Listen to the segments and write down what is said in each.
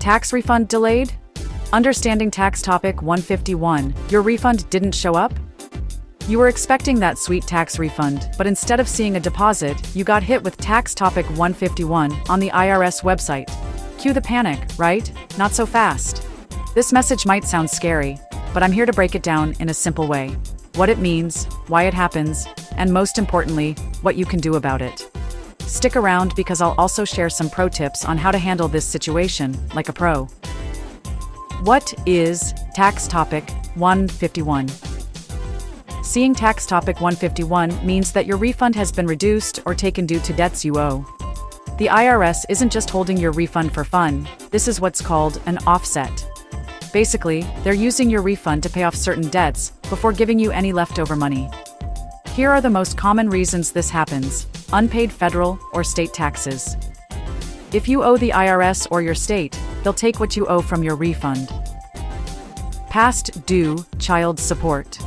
Tax refund delayed? Understanding tax topic 151. Your refund didn't show up? You were expecting that sweet tax refund, but instead of seeing a deposit, you got hit with tax topic 151 on the IRS website. Cue the panic, right? Not so fast. This message might sound scary, but I'm here to break it down in a simple way. What it means, why it happens, and most importantly, what you can do about it. Stick around because I'll also share some pro tips on how to handle this situation like a pro. What is tax topic 151? Seeing tax topic 151 means that your refund has been reduced or taken due to debts you owe. The IRS isn't just holding your refund for fun, this is what's called an offset. Basically, they're using your refund to pay off certain debts before giving you any leftover money. Here are the most common reasons this happens: unpaid federal or state taxes. If you owe the IRS or your state, they'll take what you owe from your refund. Past due child support.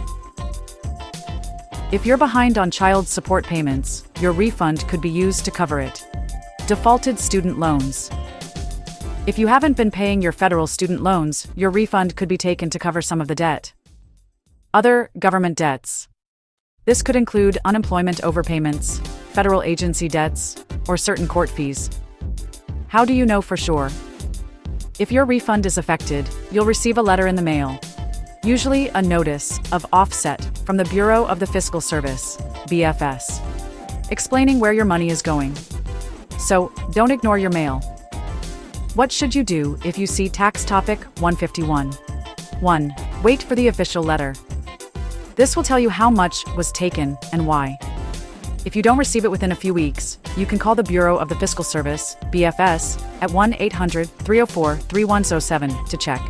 If you're behind on child support payments, your refund could be used to cover it. Defaulted student loans. If you haven't been paying your federal student loans, your refund could be taken to cover some of the debt. Other government debts. This could include unemployment overpayments, federal agency debts, or certain court fees. How do you know for sure? If your refund is affected, you'll receive a letter in the mail, usually a notice of offset from the Bureau of the Fiscal Service, BFS, explaining where your money is going. So, don't ignore your mail. What should you do if you see tax topic 151? 1. Wait for the official letter. This will tell you how much was taken and why. If you don't receive it within a few weeks, you can call the Bureau of the Fiscal Service, BFS, at 1-800-304-3107 to check.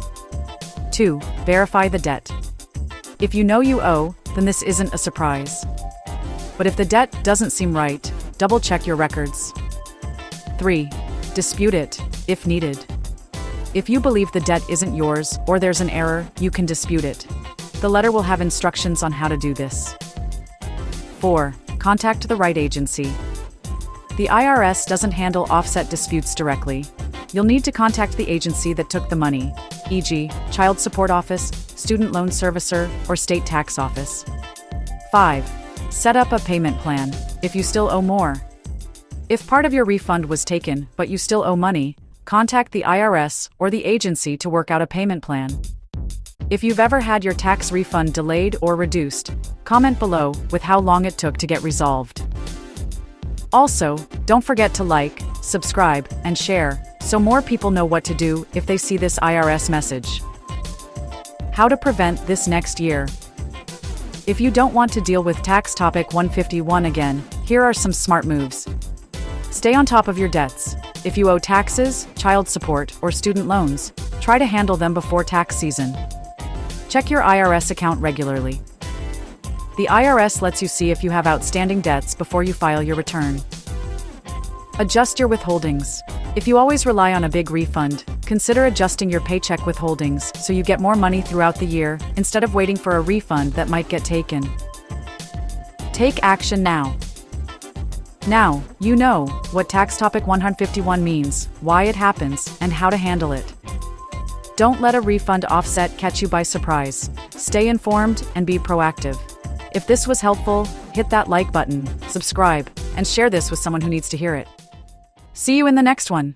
2. Verify the debt. If you know you owe, then this isn't a surprise. But if the debt doesn't seem right, double-check your records. 3. Dispute it, if needed. If you believe the debt isn't yours or there's an error, you can dispute it. The letter will have instructions on how to do this. 4. Contact the right agency. The IRS doesn't handle offset disputes directly. You'll need to contact the agency that took the money, e.g., Child Support Office, Student Loan Servicer, or State Tax Office. 5. Set up a payment plan, if you still owe more. If part of your refund was taken but you still owe money, contact the IRS or the agency to work out a payment plan. If you've ever had your tax refund delayed or reduced, comment below with how long it took to get resolved. Also, don't forget to like, subscribe, and share, so more people know what to do if they see this IRS message. How to prevent this next year. If you don't want to deal with tax topic 151 again, here are some smart moves. Stay on top of your debts. If you owe taxes, child support, or student loans, try to handle them before tax season. Check your IRS account regularly. The IRS lets you see if you have outstanding debts before you file your return. Adjust your withholdings. If you always rely on a big refund, consider adjusting your paycheck withholdings so you get more money throughout the year instead of waiting for a refund that might get taken. Take action now. Now, you know what tax topic 151 means, why it happens, and how to handle it. Don't let a refund offset catch you by surprise. Stay informed and be proactive. If this was helpful, hit that like button, subscribe, and share this with someone who needs to hear it. See you in the next one.